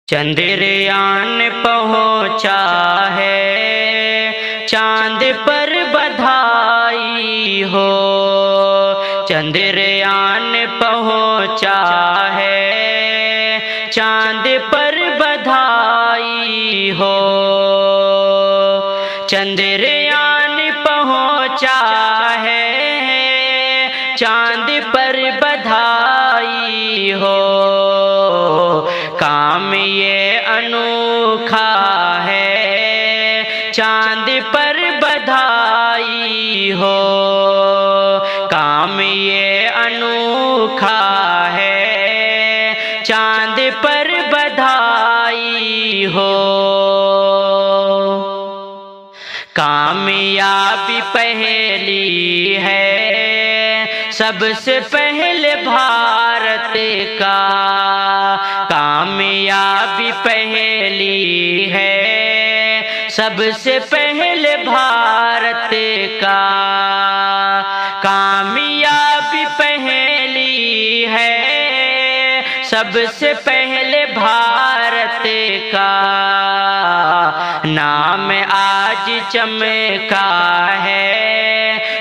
چندریان پہنچا ہے چاند پر بدھائی ہو، چندریان پہنچا ہے چاند پر بدھائی ہو، چندریان پہنچا ہے چاند پر بدھائی ہو، کام یہ انوکھا ہے چاند پر بدھائی ہو، کام یہ انوکھا ہے چاند پر بدھائی ہو، کامیابی پہلی ہے سب سے پہلے بھارت کا، کامیابی پہلی ہے سب سے پہلے بھارت کا، کامیابی پہلی ہے سب سے پہلے بھارت کا، نام آج چمکا ہے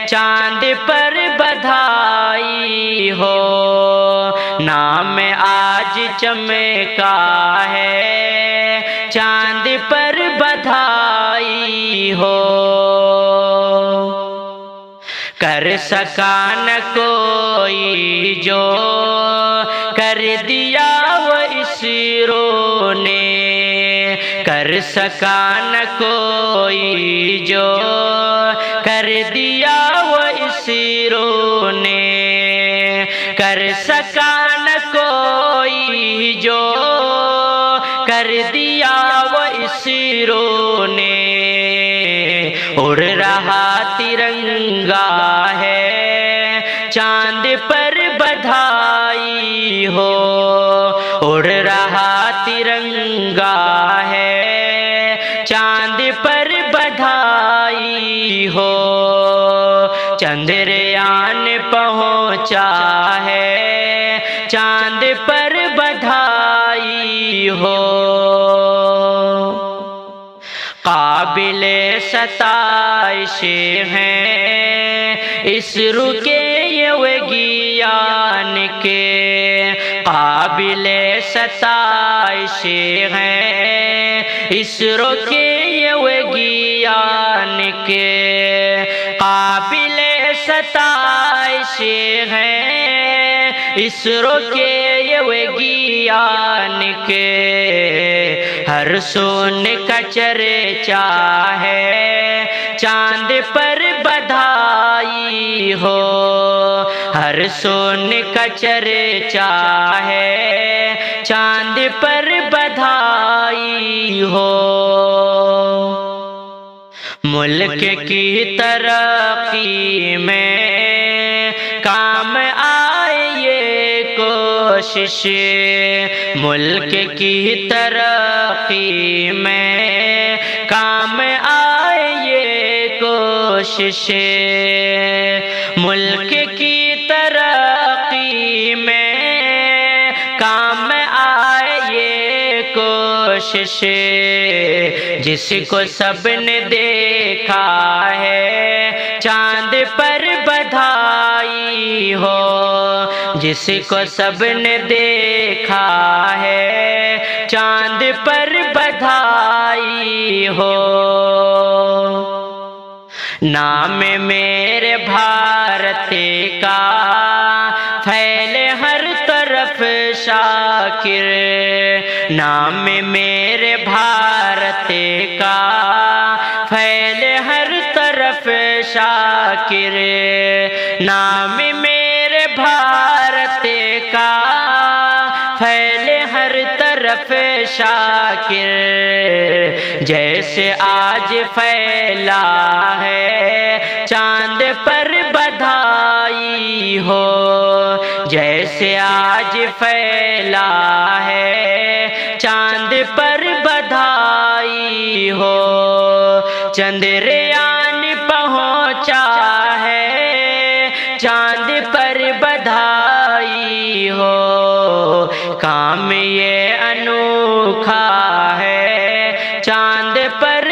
چاند پر بدھائی ہو، نام آج چمکا ہے چاند پر بدھائی ہو، کر سکا نہ کوئی جو کر دیا وہ اسرو نے، کر سکا نہ کوئی جو کر دیا وہ اسرو نے، کر سکا نہ کوئی جو کر دیا وہ اسرو نے، اڑ رہا ترنگا ہے چاند پر بدھائی ہو، اڑ رہا ترنگا ہے چاند پر بدھائی ہو، چندریان پہنچا ہے چاند پر بدھائی ہو، قابل ستائش ہیں اسرو کے یہ وگیان کے، قابل ستائش ہیں اسرو کے یہ وگیان کے، قابل ستائش ہیں اسرو کے یہ وگیان کے، ہر سون کا چرچا ہے چاند پر بدھائی ہو، ہر سون کا چرچا ہے چاند پر بدھائی ہو، ملک کی ترقی میں کام آئے یہ کوشش، ملک کی ترقی میں کام آئے یہ کوشش، ملک کی ترقی میں کام آئے یہ کوشش، جس کو سب نے دیکھا ہے چاند پر بدھائی ہو، جس کو سب نے دیکھا ہے چاند پر بدھائی ہو، نام میرے بھارت کا پھیلے ہر طرف شاکر، نام میرے بھارت کا پھیلے ہر طرف شاکر، نام میرے بھارت کا پھیلے ہر طرف شاکر، جیسے آج پھیلا ہے چاند پر بدھائی ہو، جیسے آج پھیلا ہے چاند پر بدھائی ہو، چندریان پہنچا ہے چاند پر بدھائی ہو، کام یہ انوکھا روکھا ہے چاند پر